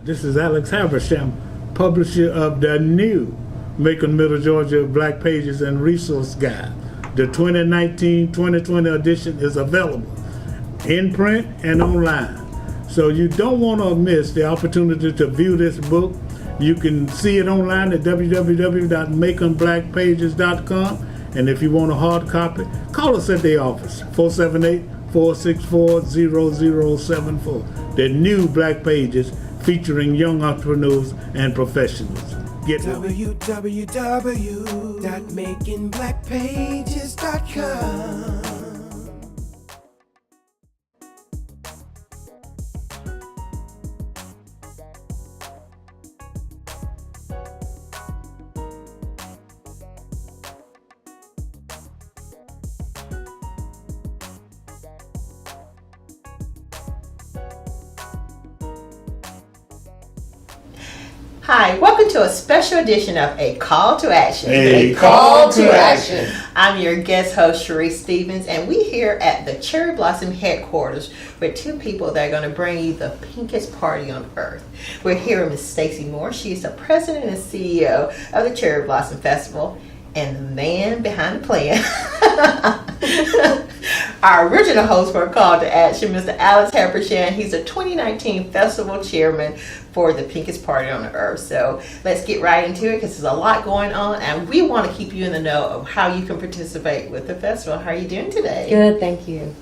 This is Alex Habersham, publisher of the new Macon Middle Georgia Black Pages and Resource Guide. The 2019-2020 edition is available in print and online. So you don't want to miss the opportunity to view this book. You can see it online at www.maconblackpages.com. And if you want a hard copy, call us at the office, 478-464-0074. The new Black Pages featuring young entrepreneurs and professionals. Get www.maconblackpages.com. Hi, welcome to a special edition of A Call to Action. A Call to Action. I'm your guest host, Cherie Stevens, and we're here at the Cherry Blossom headquarters with two people that are going to bring you the pinkest party on earth. We're here with Ms. Stacy Moore. She's the president and CEO of the Cherry Blossom Festival and the man behind the plan. Our original host for A Call to Action, Mr. Alex Habersham. He's the 2019 festival chairman for the pinkest party on the earth. So let's get right into it because there's a lot going on and we want to keep you in the know of how you can participate with the festival. How are you doing today? Good, thank you.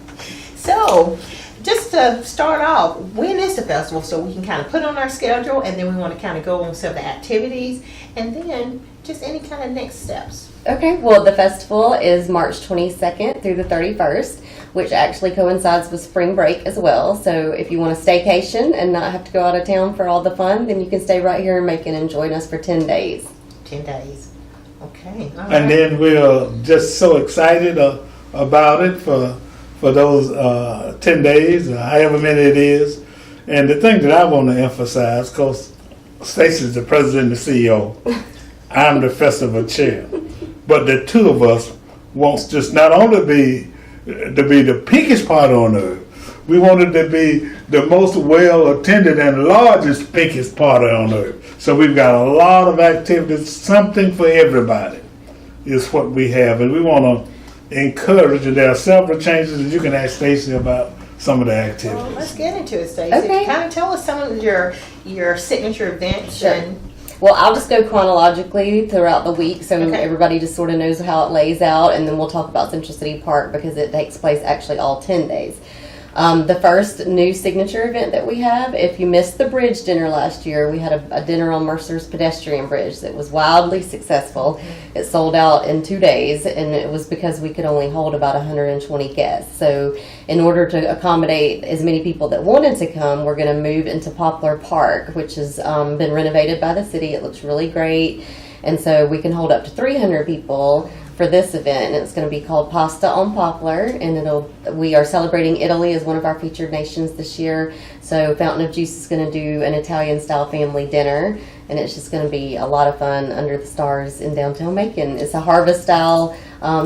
So just to start off, when is the festival so we can kind of put on our schedule, and then we want to kind of go on some of the activities and then just any kind of next steps. Okay, well, the festival is March 22nd through the 31st, which actually coincides with spring break as well. So if you want a staycation and not have to go out of town for all the fun, then you can stay right here in Macon and join us for 10 days. 10 days. Okay. All And right. then we're just so excited about it for those 10 days, however many it is. And the thing that I want to emphasize, because Stacey's the president and CEO, I'm the festival chair. But the two of us wants just not only be the pinkest party on earth, we want it to be the most well attended and largest pinkest party on earth. So we've got a lot of activities, something for everybody is what we have. And we want to encourage, and there are several changes, and you can ask Stacey about some of the activities. Well, let's get into it, Stacey. Okay. Kind of tell us some of your signature events. Sure. And Well, I'll just go chronologically throughout the week so Okay. everybody just sort of knows how it lays out, and then we'll talk about Central City Park because it takes place actually all 10 days. The first new signature event that we have, if you missed the bridge dinner last year, we had a dinner on Mercer's pedestrian bridge that was wildly successful. It sold out in 2 days, and it was because we could only hold about 120 guests. So in order to accommodate as many people that wanted to come, we're going to move into Poplar Park, which has been renovated by the city. It looks really great. And so we can hold up to 300 people for this event, and it's going to be called Pasta on Poplar, and we are celebrating Italy as one of our featured nations this year. So Fountain of Juice is going to do an Italian style family dinner, and it's just going to be a lot of fun under the stars in downtown Macon. It's a harvest style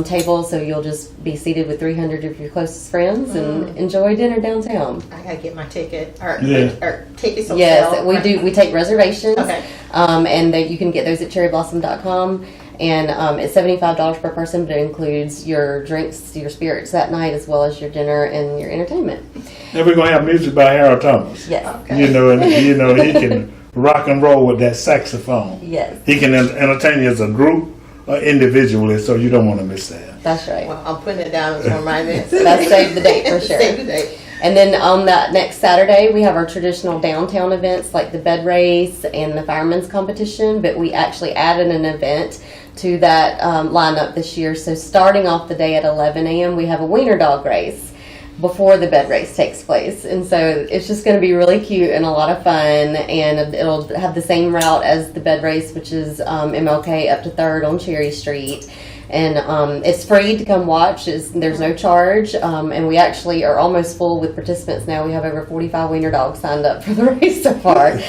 table, so you'll just be seated with 300 of your closest friends and enjoy dinner downtown. I gotta get my ticket or tickets on Yes, sale. we do. We take reservations, Okay. And you can get those at cherryblossom.com. And it's $75 per person, but it includes your drinks, your spirits that night, as well as your dinner and your entertainment. And we're gonna have music by Harold Thomas. Yes. Okay. And he can rock and roll with that saxophone. Yes, He can entertain you as a group or individually, so you don't want to miss that. that's right. Well, I'm putting it down as one of my events. That's save the date for sure. Save the date. And then on that next Saturday, we have our traditional downtown events like the bed race and the fireman's competition, but we actually added an event to that lineup this year. So starting off the day at 11 a.m., we have a wiener dog race before the bed race takes place. And so it's just going to be really cute and a lot of fun, and it'll have the same route as the bed race, which is MLK up to 3rd on Cherry Street. And it's free to come watch. There's no charge. And we actually are almost full with participants now. We have over 45 wiener dogs signed up for the race so far.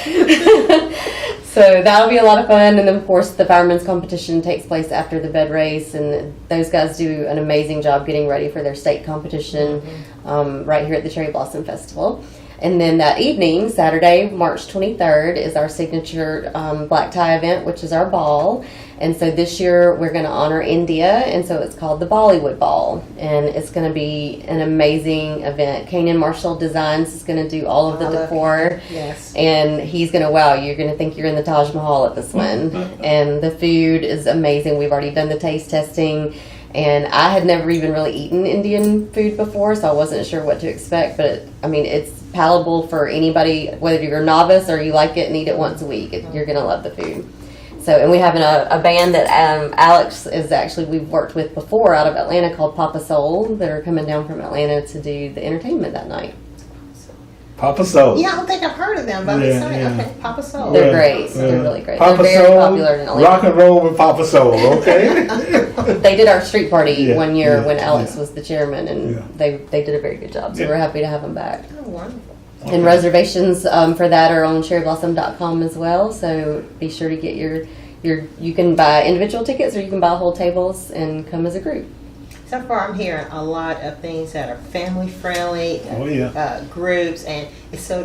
So that'll be a lot of fun. And then, of course, the fireman's competition takes place after the bed race. And those guys do an amazing job getting ready for their state competition right here at the Cherry Blossom Festival. And then that evening, Saturday, March 23rd, is our signature black tie event, which is our ball. And so this year we're going to honor India, and so it's called the Bollywood Ball. And it's going to be an amazing event. Kanan Marshall Designs is going to do all of the I love decor. Yes. And he's going to wow you. You're going to think you're in the Taj Mahal at this one. And the food is amazing. We've already done the taste testing. And I had never even really eaten Indian food before, so I wasn't sure what to expect. But, I mean, it's palatable for anybody, whether you're a novice or you like it and eat it once a week. You're going to love the food. So, and we have a band that Alex is actually, we've worked with before out of Atlanta called Papa Soul that are coming down from Atlanta to do the entertainment that night. Papa Soul. Yeah, I don't think I've heard of them, but I'm Yeah, excited. yeah. Okay, Papa Soul. They're great. They're really great. Papa They're very Soul, popular in Atlanta. rock and roll with Papa Soul, okay? They did our street party Yeah, one year yeah, when Alex yeah. was the chairman, and Yeah. they did a very good job. So Yeah. we're happy to have them back. Oh, wonderful. And reservations for that are on cherryblossom.com as well. So be sure to get your you can buy individual tickets or you can buy whole tables and come as a group. So far, I'm hearing a lot of things that are family friendly, Oh, yeah. groups, and it's so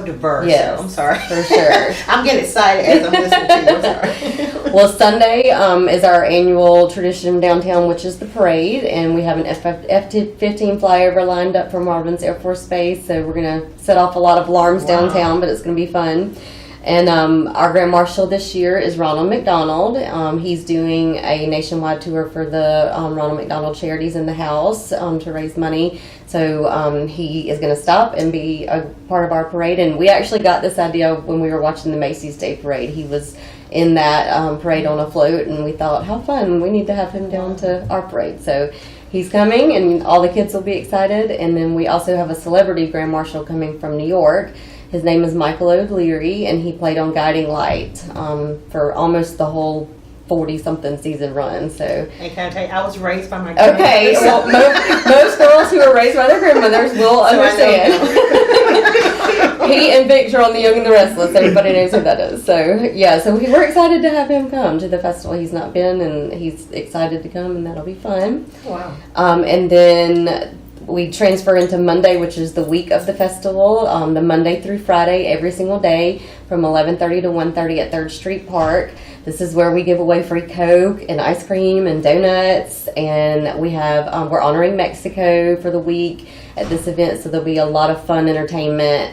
diverse. Yes, So I'm sorry. for sure. I'm getting excited as I'm listening to you. I'm sorry. Well, Sunday is our annual tradition downtown, which is the parade, and we have an F-15 flyover lined up from Marvin's Air Force Base. So we're going to set off a lot of alarms Wow. downtown, but it's going to be fun. And our Grand Marshal this year is Ronald McDonald. He's doing a nationwide tour for the Ronald McDonald Charities in the House to raise money. So he is going to stop and be a part of our parade. And we actually got this idea when we were watching the Macy's Day Parade. He was in that parade on a float, and we thought, how fun, we need to have him down to our parade. So he's coming, and all the kids will be excited. And then we also have a celebrity Grand Marshal coming from New York. His name is Michael O'Leary, and he played on Guiding Light for almost the whole 40-something season run. So, And can I tell you, I was raised by my okay, well, most girls who are raised by their grandmothers will I know understand. He and Victor on The Young and the Restless. Everybody knows who that is. So, yeah, so we're excited to have him come to the festival. He's not been, and he's excited to come, and that'll be fun. Wow. And then we transfer into Monday, which is the week of the festival, the Monday through Friday, every single day from 11:30 to 1:30 at 3rd Street Park. This is where we give away free Coke and ice cream and donuts, and we have we're honoring Mexico for the week at this event, so there'll be a lot of fun entertainment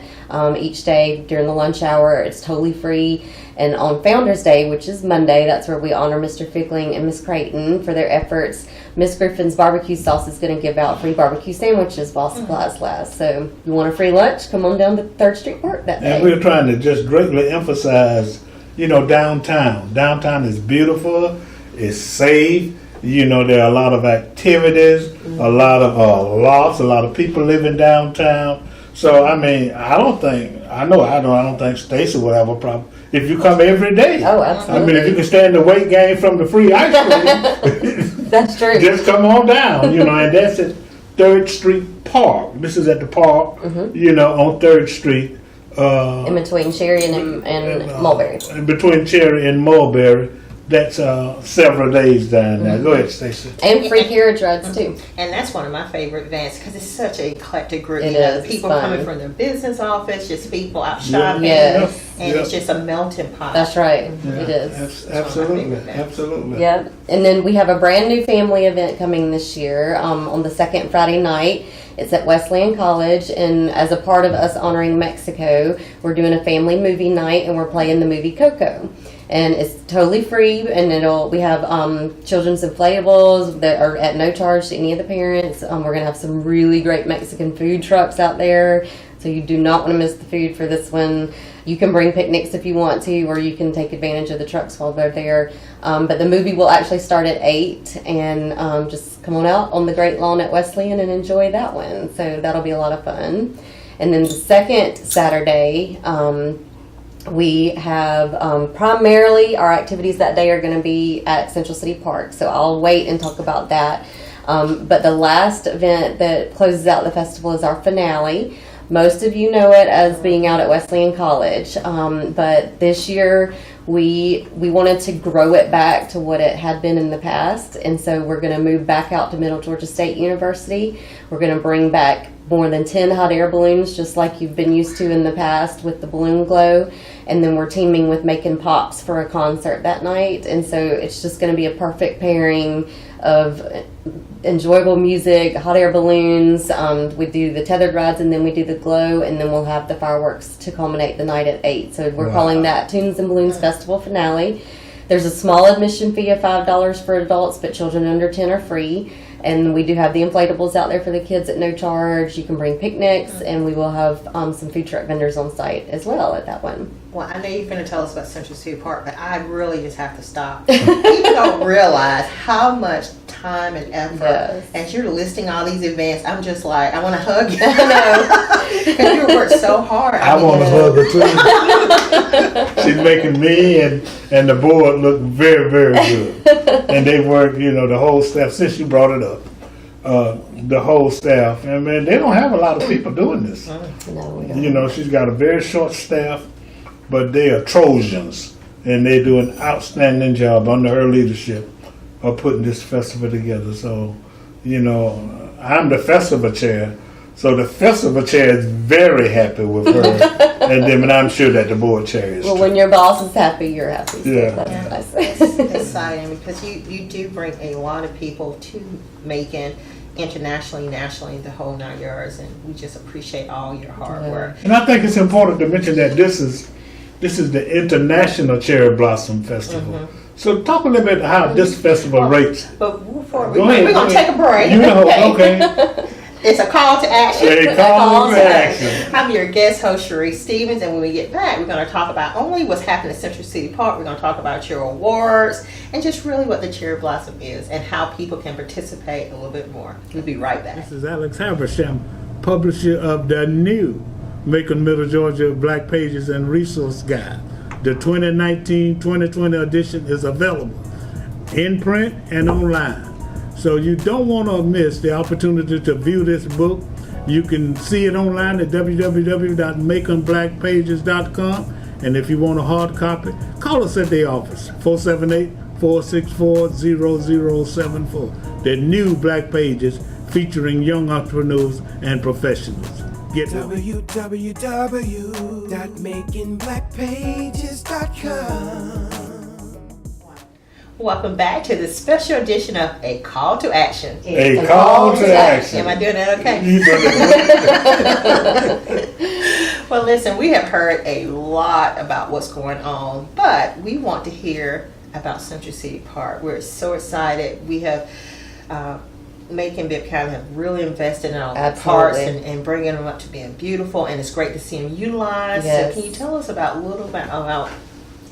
each day during the lunch hour. It's totally free. And on Founders Day, which is Monday, that's where we honor Mr. Fickling and Miss Creighton for their efforts. Miss Griffin's Barbecue Sauce is going to give out free barbecue sandwiches while supplies last. So you want a free lunch, come on down to 3rd Street Park that day. And we're trying to just greatly emphasize, downtown. Downtown is beautiful, it's safe. There are a lot of activities, a lot of lofts, a lot of people living downtown. So, I mean, I don't think Stacy would have a problem if you come every day. Oh, I absolutely. mean, if you can stand the weight gain from the free ice cream, That's true. just come on down, and that's at 3rd Street Park. This is at the park, on 3rd Street. In between Sherry and Mulberry. Between Cherry and Mulberry. That's several days down there. Go ahead, Stacey. And free carriage rides, too. And that's one of my favorite events because it's such an eclectic group. It is. People It's coming fun. from their business office, just people out Yeah. shopping. Yes. And it's just a melting pot. That's right. Yeah, It is. Absolutely. Absolutely. Yep. And then we have a brand new family event coming this year on the second Friday night. It's at Wesleyan College, and as a part of us honoring Mexico, we're doing a family movie night, and we're playing the movie Coco. And it's totally free, and we have children's inflatables that are at no charge to any of the parents. We're going to have some really great Mexican food trucks out there, so you do not want to miss the food for this one. You can bring picnics if you want to, or you can take advantage of the trucks while they're there. But the movie will actually start at 8, and just come on out on the Great Lawn at Wesleyan and enjoy that one. So that'll be a lot of fun. And then the second Saturday, we have primarily our activities that day are going to be at Central City Park. So I'll wait and talk about that. But the last event that closes out the festival is our finale. Most of you know it as being out at Wesleyan College, but this year we wanted to grow it back to what it had been in the past, and so we're going to move back out to Middle Georgia State University. We're going to bring back more than 10 hot air balloons, just like you've been used to in the past with the Balloon Glow. And then we're teaming with Making Pops for a concert that night. And so it's just going to be a perfect pairing of enjoyable music, hot air balloons. We do the tethered rides, and then we do the glow, and then we'll have the fireworks to culminate the night at 8. So we're calling that Tunes and Balloons Festival Finale. There's a small admission fee of $5 for adults, but children under 10 are free. And we do have the inflatables out there for the kids at no charge. You can bring picnics, and we will have some food truck vendors on site as well at that one. Well, I know you're going to tell us about Central City Park, but I really just have to stop. People don't realize how much time and effort. Yes. As you're listing all these events, I'm just like, I want to hug you. Because you work so hard. I want to hug her too. She's making me and the board look very, very good. And they work, the whole staff, since you brought it up, the whole staff. And man, they don't have a lot of people doing this. No, we don't. She's got a very short staff, but they are Trojans. And they do an outstanding job under her leadership of putting this festival together. So, I'm the festival chair. So the festival chair is very happy with her, and I'm sure that the board chair is. Well, when your boss is happy, you're happy. So Yeah. that's It's nice. exciting because you do bring a lot of people to Macon, internationally, nationally, the whole 9 yards, and we just appreciate all your hard work. And I think it's important to mention that this is the International Cherry Blossom Festival. So talk a little bit how this festival rates. But before Go ahead, we're going to go take a break. Okay. It's a call to action. A call to action. I'm your guest host, Sharice Stevens, and when we get back, we're going to talk about only what's happening at Central City Park. We're going to talk about your awards and just really what the Cherry Blossom is and how people can participate a little bit more. We'll be right back. This is Alex Habersham, publisher of the new Macon, Middle Georgia Black Pages and Resource Guide. The 2019-2020 edition is available in print and online. So you don't want to miss the opportunity to view this book. You can see it online at www.maconblackpages.com. And if you want a hard copy, call us at the office, 478-464-0074. The new Black Pages featuring young entrepreneurs and professionals. Get it. www.makingblackpages.com. Welcome back to the special edition of A Call to Action. A call to action. Am I doing that okay? You better- Well, listen, we have heard a lot about what's going on, but we want to hear about Central City Park. We're so excited. We have Macon Bibb County have really invested in all the parks and bringing them up to being beautiful, and it's great to see them utilized. Yes. So can you tell us about a little bit about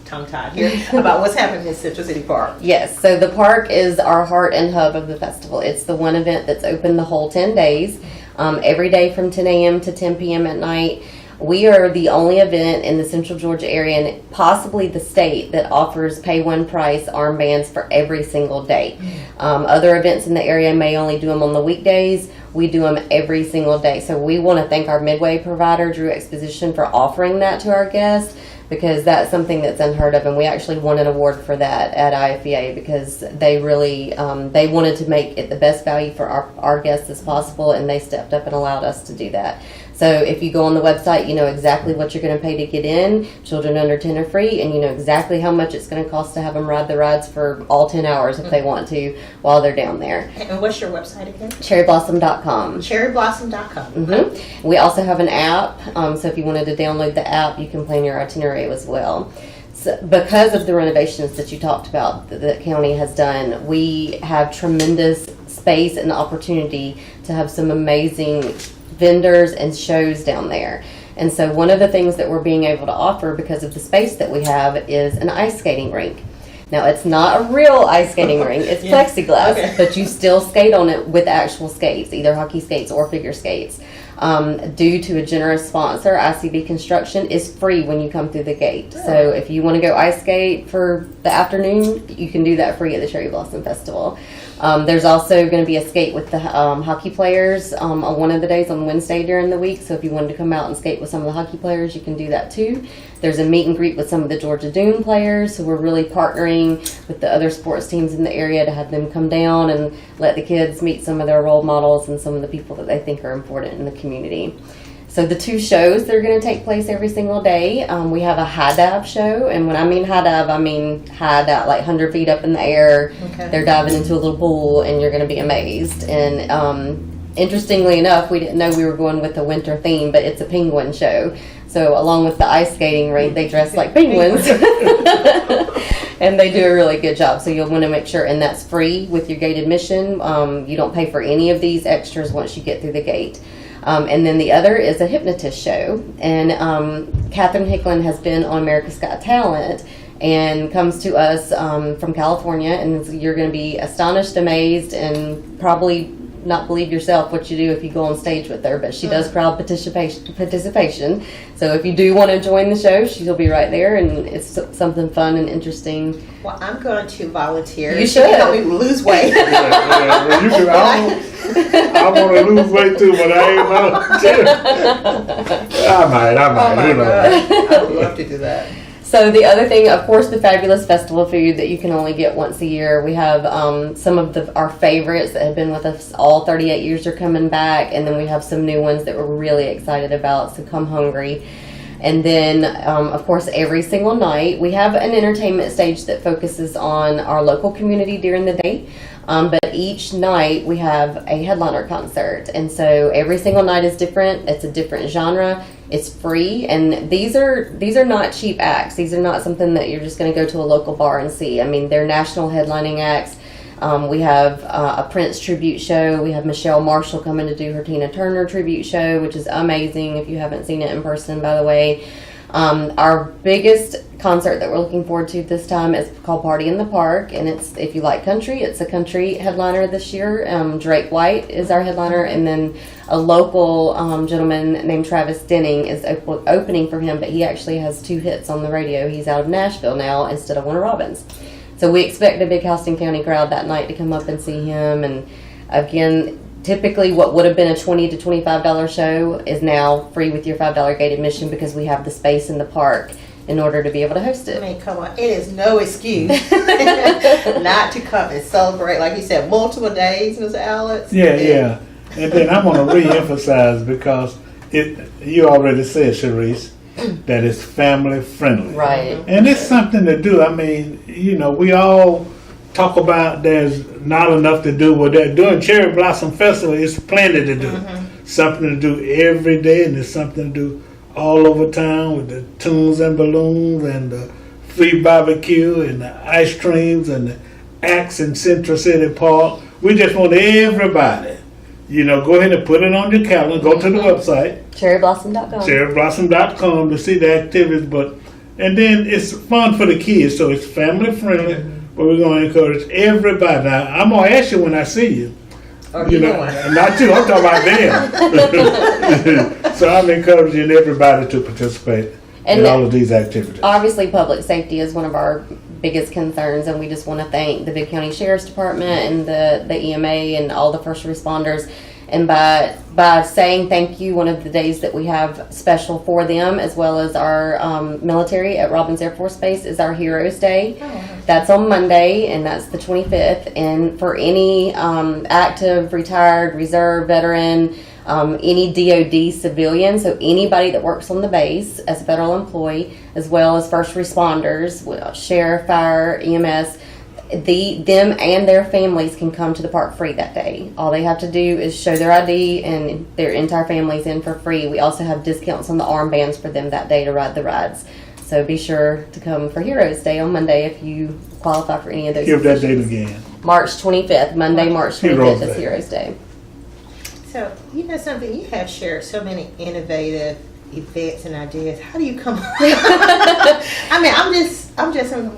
tongue-tied here about what's happening in Central City Park? Yes, so the park is our heart and hub of the festival. It's the one event that's open the whole 10 days, every day from 10 a.m. to 10 p.m. at night. We are the only event in the Central Georgia area and possibly the state that offers pay one price armbands for every single day. Other events in the area may only do them on the weekdays. We do them every single day. So we want to thank our Midway provider, Drew Exposition, for offering that to our guests, because that's something that's unheard of, and we actually won an award for that at IFEA because they really they wanted to make it the best value for our guests as possible, and they stepped up and allowed us to do that. So if you go on the website, you know exactly what you're going to pay to get in. Children under 10 are free, and you know exactly how much it's going to cost to have them ride the rides for all 10 hours if they want to while they're down there. And what's your website again? Cherryblossom.com. Cherryblossom.com. We also have an app, so if you wanted to download the app, you can plan your itinerary as well. So because of the renovations that you talked about that the county has done, we have tremendous space and opportunity to have some amazing vendors and shows down there. And so one of the things that we're being able to offer because of the space that we have is an ice skating rink. Now, it's not a real ice skating rink, it's plexiglass, Okay. but you still skate on it with actual skates, either hockey skates or figure skates. Due to a generous sponsor, ICB Construction is free when you come through the gate. So if you want to go ice skate for the afternoon, you can do that free at the Cherry Blossom Festival. There's also going to be a skate with the hockey players on one of the days on Wednesday during the week. So if you wanted to come out and skate with some of the hockey players, you can do that too. There's a meet and greet with some of the Georgia Doom players. So we're really partnering with the other sports teams in the area to have them come down and let the kids meet some of their role models and some of the people that they think are important in the community. So the 2 shows that are going to take place every single day, we have a high dive show, and when I mean high dive, I mean high dive, like 100 feet up in the air. Okay. They're diving into a little pool, and you're going to be amazed. And interestingly enough, we didn't know we were going with a winter theme, but it's a penguin show. So along with the ice skating rink, they dress like penguins. And they do a really good job. So you'll want to make sure, and that's free with your gate admission. You don't pay for any of these extras once you get through the gate. And then the other is a hypnotist show. And Catherine Hicklin has been on America's Got Talent and comes to us from California. And you're going to be astonished, amazed, and probably not believe yourself what you do if you go on stage with her. But she does crowd participation. So if you do want to join the show, she'll be right there. And it's something fun and interesting. Well, I'm going to volunteer. You should. Help me lose weight. Well, you can, I want to lose weight too, but I ain't volunteering. I might, Oh my you know. God. I would love to do that. So the other thing, of course, the fabulous festival food that you can only get once a year. We have some of our favorites that have been with us all 38 years are coming back, and then we have some new ones that we're really excited about, so come hungry. And then, of course, every single night, we have an entertainment stage that focuses on our local community during the day. But each night we have a headliner concert. And so every single night is different. It's a different genre. It's free. And these are not cheap acts. These are not something that you're just going to go to a local bar and see. I mean, they're national headlining acts. We have a Prince tribute show. We have Michelle Marshall coming to do her Tina Turner tribute show, which is amazing if you haven't seen it in person, by the way. Our biggest concert that we're looking forward to this time is called Party in the Park, and it's, if you like country, it's a country headliner this year. Drake White is our headliner, and then a local gentleman named Travis Denning is opening for him, but he actually has 2 hits on the radio. He's out of Nashville now instead of Warner Robins. So we expect a big Houston County crowd that night to come up and see him. And again, typically what would have been a $20 to $25 show is now free with your $5 gate admission because we have the space in the park in order to be able to host I it. mean, come on. It is no excuse not to come and celebrate, like you said, multiple days, Mr. Alex. Yeah. And then I'm going to re-emphasize because you already said, Sharice, that it's family friendly. Right. And it's something to do. I mean, you know, we all talk about there's not enough to do. Well, they're doing Cherry Blossom Festival. It's plenty to do. Something to do every day, and there's something to do all over town with the tunes and balloons and the free barbecue and the ice creams and the acts in Central City Park. We just want everybody, you know, go ahead and put it on your calendar. Go to the website. CherryBlossom.com. CherryBlossom.com to see the activities, and then it's fun for the kids, so it's family friendly. But we're going to encourage everybody. Now, I'm going to ask you when I see you. Or You you know, know, not you. I'm talking about them. So I'm encouraging everybody to participate And in all of these activities. Obviously, public safety is one of our biggest concerns, and we just want to thank the Bibb County Sheriff's Department and the EMA and all the first responders. And by saying thank you, one of the days that we have special for them, as well as our military at Robins Air Force Base, is our Heroes Day. That's on Monday, and that's the 25th. And for any active, retired, reserve, veteran, any DOD civilian, so anybody that works on the base as a federal employee, as well as first responders, sheriff, fire, EMS, them and their families can come to the park free that day. All they have to do is show their ID and their entire family's in for free. We also have discounts on the armbands for them that day to ride the rides. So be sure to come for Heroes Day on Monday if you qualify for any of those. Give that date positions. again. March 25th, Monday, March 25th Heroes is Day. Heroes Day. So, you know something, you have shared so many innovative events and ideas. How do you come I mean, I'm just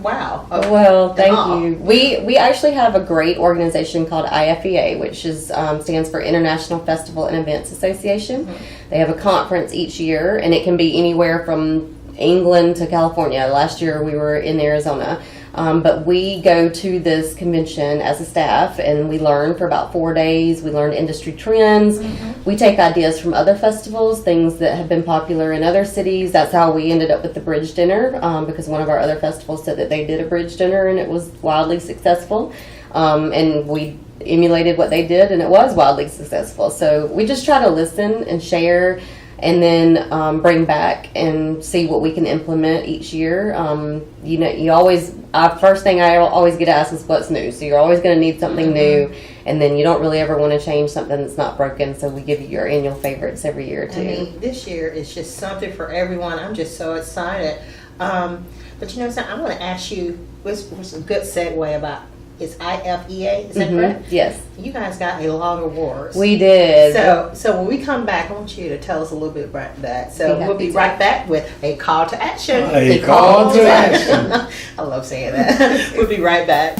wow. Well, thank awe. you. We actually have a great organization called IFEA, which is stands for International Festival and Events Association. They have a conference each year, and it can be anywhere from England to California. Last year we were in Arizona. But we go to this convention as a staff, and we learn for about 4 days. We learn industry trends. We take ideas from other festivals, things that have been popular in other cities. That's how we ended up with the Bridge Dinner, because one of our other festivals said that they did a Bridge Dinner, and it was wildly successful. and we emulated what they did, and it was wildly successful. So we just try to listen and share, and then bring back and see what we can implement each year. You always, first thing I always get asked is what's new. So you're always going to need something new, and then you don't really ever want to change something that's not broken. So we give you your annual favorites every year too. I mean, this year is just something for everyone. I'm just so excited. But you know something, I want to ask you, what's a good segue about, it's IFEA, is that correct? Yes. You guys got a lot of awards. We did. So when we come back, I want you to tell us a little bit about that. So Be we'll be happy to. right back with a call to action. A call to action. I love saying that. We'll be right back.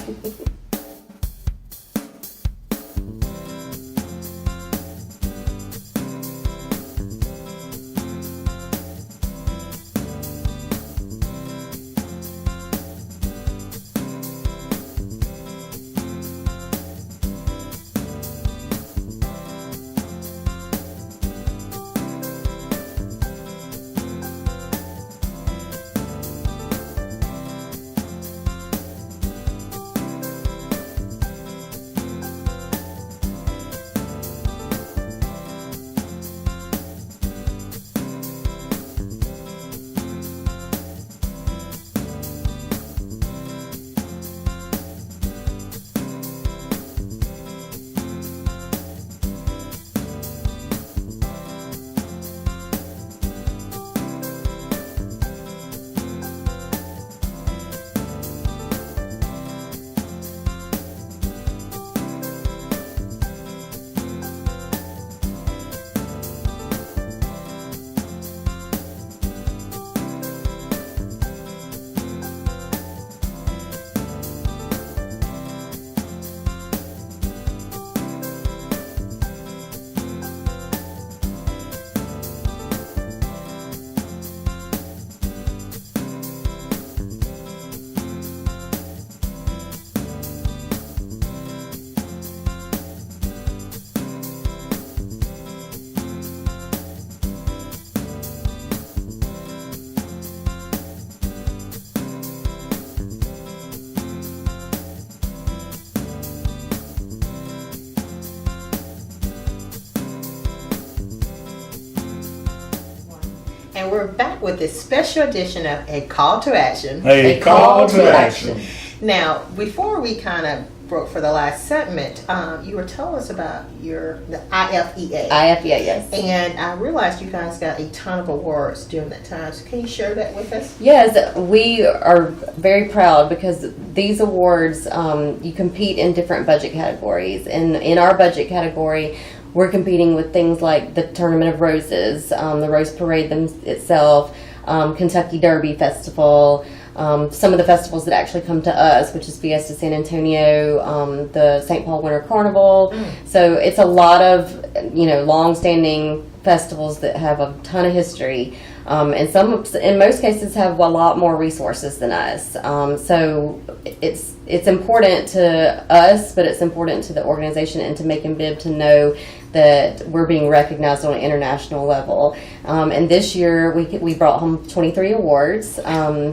And we're back with this special edition of A Call to Action. A call to action. Now, before we kind of broke for the last segment, you were telling us about the IFEA. IFEA, yes. And I realized you guys got a ton of awards during that time. So can you share that with us? Yes, we are very proud because these awards, you compete in different budget categories. And in our budget category, we're competing with things like the Tournament of Roses, the Rose Parade itself, Kentucky Derby Festival, some of the festivals that actually come to us, which is Fiesta San Antonio, the St. Paul Winter Carnival. So it's a lot of, long-standing festivals that have a ton of history. And some, in most cases, have a lot more resources than us. So it's important to us, but it's important to the organization and to Macon Bibb to know that we're being recognized on an international level. And this year we brought home 23 awards,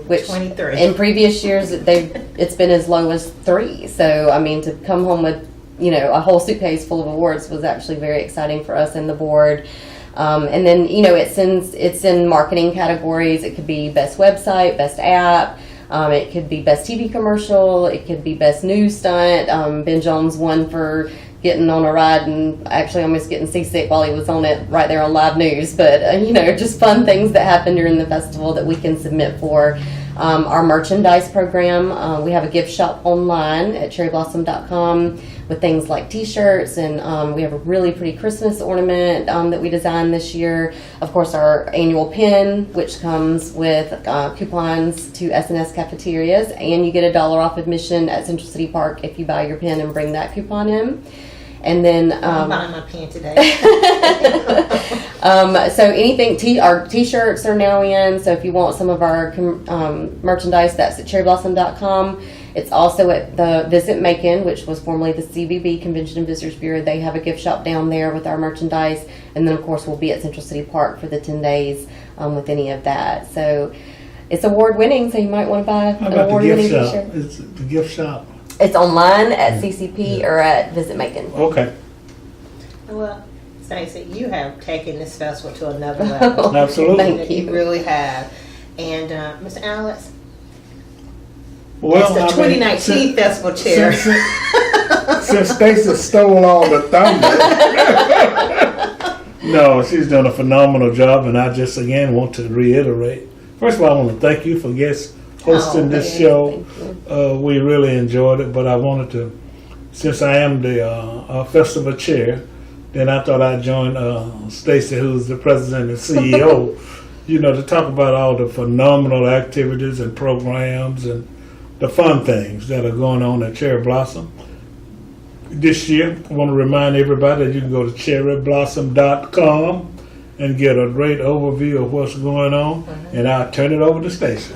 which 23. in previous years it's been as low as 3. So I mean, to come home with a whole suitcase full of awards was actually very exciting for us and the board. And then it's in marketing categories. It could be best website, best app. It could be best TV commercial. It could be best news stunt. Ben Jones won for getting on a ride and actually almost getting seasick while he was on it right there on live news. But just fun things that happen during the festival that we can submit for. Our merchandise program, we have a gift shop online at cherryblossom.com with things like t-shirts, and we have a really pretty Christmas ornament that we designed this year. Of course, our annual pin, which comes with coupons to SNS cafeterias, and you get $1 off admission at Central City Park if you buy your pin and bring that coupon in. And then I'm buying my pin today. So anything, our t-shirts are now in. So if you want some of our merchandise, that's at cherryblossom.com. It's also at the Visit Macon, which was formerly the CVB, Convention and Visitors Bureau. They have a gift shop down there with our merchandise. And then, of course, we'll be at Central City Park for the 10 days with any of that. So it's award-winning, so you might want to buy How an about the award-winning gift shop? t-shirt. It's the gift shop. It's online at CCP or at Visit Macon. Okay, Well, Stacey, you have taken this festival to another level. absolutely. Thank you. You really have. And Mr. Alex, Well, as the I mean, 2019 festival chair. since Stacey stole all the thunder. No, she's done a phenomenal job, and I just again want to reiterate. First of all, I want to thank you for hosting this thank show. you. We really enjoyed it, but I wanted to, since I am the festival chair, then I thought I'd join Stacey, who's the president and CEO, to talk about all the phenomenal activities and programs and the fun things that are going on at Cherry Blossom. This year, I want to remind everybody that you can go to cherryblossom.com and get a great overview of what's going on, and I'll turn it over to Stacey.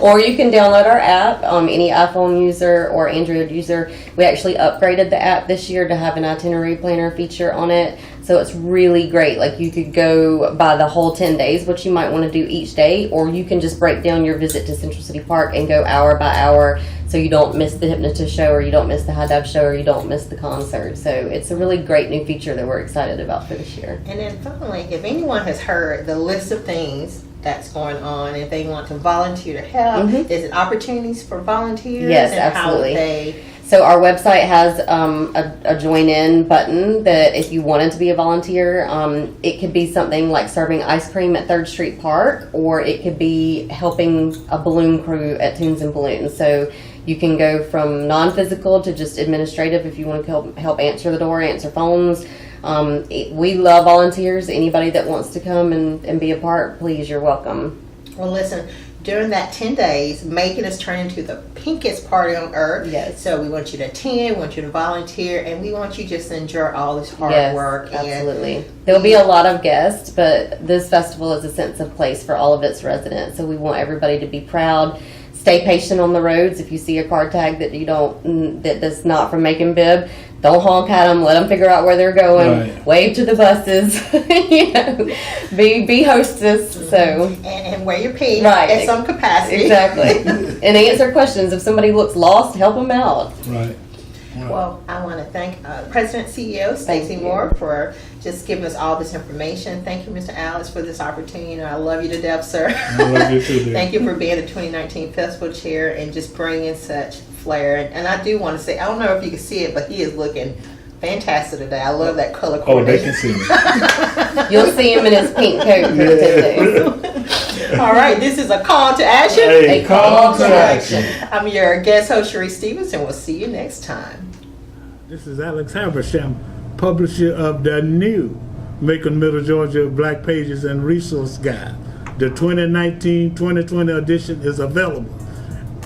Or you can download our app. Any iPhone user or Android user, we actually upgraded the app this year to have an itinerary planner feature on it. So it's really great. Like you could go by the whole 10 days, what you might want to do each day, or you can just break down your visit to Central City Park and go hour by hour, so you don't miss the hypnotist show, or you don't miss the high dive show, or you don't miss the concert. So it's a really great new feature that we're excited about for this year. And then finally, if anyone has heard the list of things that's going on, if they want to volunteer to help, is it opportunities for volunteers? Yes, and absolutely. How they, So our website has a join in button that if you wanted to be a volunteer, it could be something like serving ice cream at 3rd Street Park, or it could be helping a balloon crew at Tunes and Balloons. So you can go from non-physical to just administrative if you want to help answer the door, answer phones. We love volunteers. Anybody that wants to come and be a part, please, you're welcome. well, listen, during that 10 days, Macon is turning into the pinkest party on earth. Yes. So we want you to attend, we want you to volunteer, and we want you just to enjoy all this hard Yes, work. absolutely. There'll be a lot of guests, but this festival is a sense of place for all of its residents. So we want everybody to be proud. Stay patient on the roads. If you see a car tag that's not from Macon Bib, don't honk at them. Let them figure out where they're going. Right. Wave to the buses. Be hostess. So And wear your pink Right. at some capacity. exactly, and answer questions. If somebody looks lost, help them out. Right. Well, I want to thank President CEO Stacey you. Moore for just giving us all this information. Thank you, Mr. Alex, for this opportunity. I love you to death, sir. I love you too, dear. Thank you for being the 2019 festival chair and just bringing such flair. And I do want to say, I don't know if you can see it, but he is looking fantastic today. I love that color Oh, they coordination. can see me. You'll see him in his pink coat for the 10 days. All right, this is a call to action. Hey, A call to action. I'm your guest host, Cherie Stevens, and we'll see you next time. This is Alex Habersham, publisher of the new Macon Middle Georgia Black Pages and Resource Guide. The 2019-2020 edition is available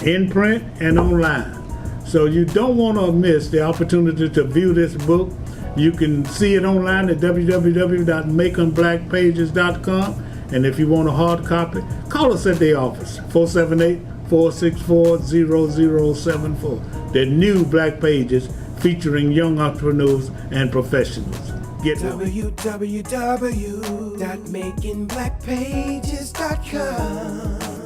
in print and online. So you don't want to miss the opportunity to view this book. You can see it online at www.maconblackpages.com. And if you want a hard copy, call us at the office, 478-464-0074. The new Black Pages featuring young entrepreneurs and professionals. Get it. www.makingblackpages.com